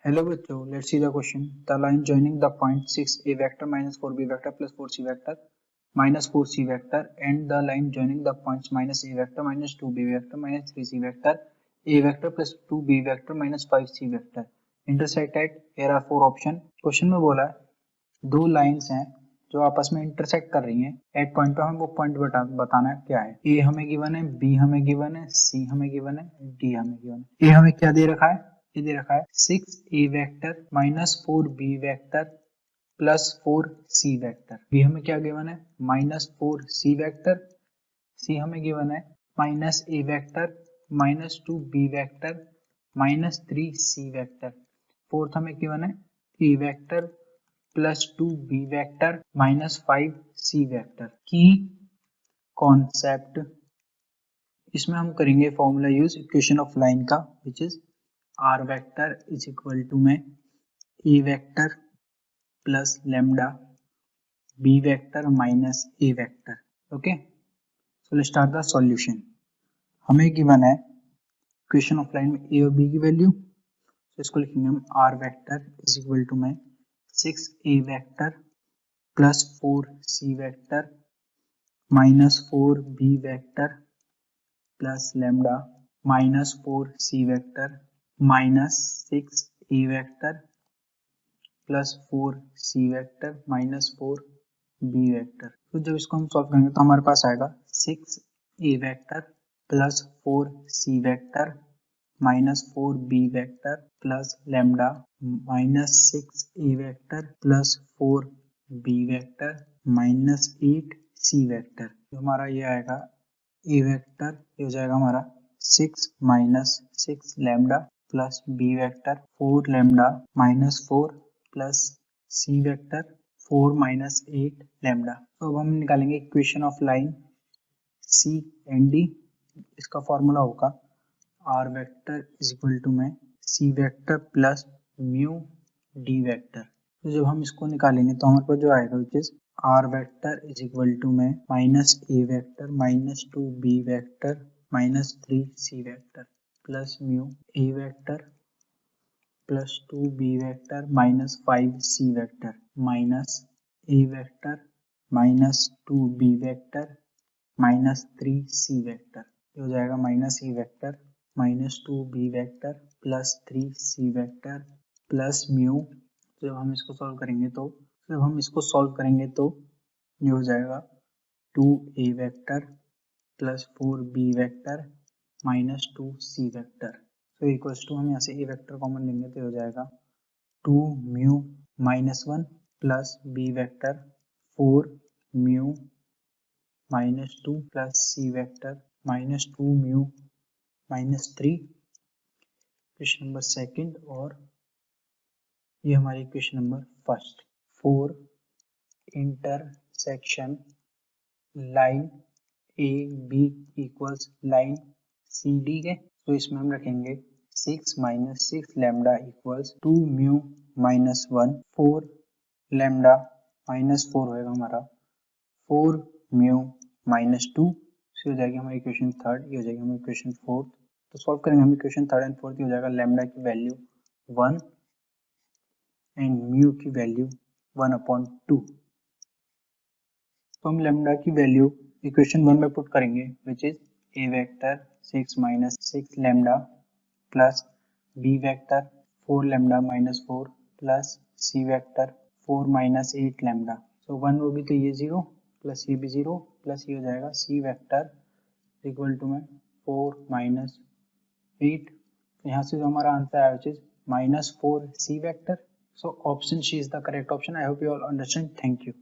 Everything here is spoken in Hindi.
Hello bachcho, let's see the question. The line joining the point 6a vector minus 4b vector plus 4c vector minus 4c vector and the line joining the points minus a vector minus 2b vector minus 3c vector a vector plus 2b vector minus 5c vector intersect at here are four option. Question में बोला है दो लाइंस हैं जो आपस में इंटरसेक्ट कर रही हैं एट पॉइंट पे हमें वो पॉइंट बताना है क्या है. ए हमें गिवन है, बी हमें गिवन है, सी हमें गिवन है, डी हमें गिवन है. ए हमें क्या दे रखा है, ये दे रखा है 6a vector minus 4b vector plus 4c vector. B हमें क्या गिवन है माइनस 4c वेक्टर, सी हमें गिवन है minus a vector minus 2b vector minus 3c vector. Fourth हमें गिवन है a vector plus 2b vector minus 5c vector. की कॉन्सेप्ट इसमें हम करेंगे formula use equation of line का which is r vector is equal to में a vector plus lambda b vector minus a vector. Okay, so let's start the solution. हमें गिवन है इक्वेशन ऑफ लाइन में ए और बी की वैल्यू, तो इसको लिखेंगे हम r vector is equal to में 6a vector plus 4c vector minus 4b vector plus lambda minus 4c vector minus 6a vector plus 4c vector minus 4b vector. तो जब इसको हम सॉल्व करेंगे तो हमारे पास आएगा 6a vector plus 4c vector minus 4b vector plus lambda minus 6a vector plus 4b vector minus 8c vector. तो हमारा ये आएगा a वेक्टर, ये हो जाएगा हमारा 6 minus 6 lambda plus b vector 4 lambda minus 4 plus c vector 4 minus 8 lambda. तो अब हम निकालेंगे equation of line c and d. इसका फॉर्मूला होगा r vector is equal to में c vector plus mu d vector. तो जब हम इसको निकालेंगे तो हमारे पास जो आएगा which is r vector is equal to में minus a vector minus 2b vector minus 3c vector plus mu a vector plus 2b vector minus 5c vector minus a vector minus 2b vector minus 3c vector. हो जाएगा minus a vector minus 2b vector plus 3c vector plus mu. जब हम इसको सॉल्व करेंगे तो ये हो जाएगा 2a vector plus 4b vector minus 2c vector. तो इक्वल्स टू हम यहाँ से a वेक्टर कॉमन लेंगे तो हो जाएगा 2 mu minus 1 plus b vector 4 mu minus 2 plus c vector minus 2 mu minus 3. Equation number second और ये हमारी equation number first. 4 intersection line A B equals line C D के. तो इसमें हम रखेंगे 6 minus 6 lambda equals 2 mu minus 1 4 lambda minus 4 होएगा हमारा 4 म्यू माइनस 2. हो जाएगी हमारी इक्वेशन थर्ड, ये हो जाएगी हमारी इक्वेशन फोर्थ. तो सॉल्व करेंगे हम इक्वेशन थर्ड एंड फोर्थ. हो जाएगा लेमडा की वैल्यू 1 एंड म्यू की वैल्यू 1/2. तो हम लेमडा की वैल्यू इक्वेशन 1 में पुट करेंगे which is a vector 6 minus 6 lambda plus b vector 4 lambda minus 4 plus c vector 4 minus 8 lambda. So 1 होगी तो ये 0 प्लस ये भी 0 प्लस ये हो जाएगा सी वेक्टर इक्वल टू में 4 माइनस 8. यहाँ से जो हमारा आंसर आया which is minus 4 C vector. So option C is the correct option. I hope you all understand. Thank you.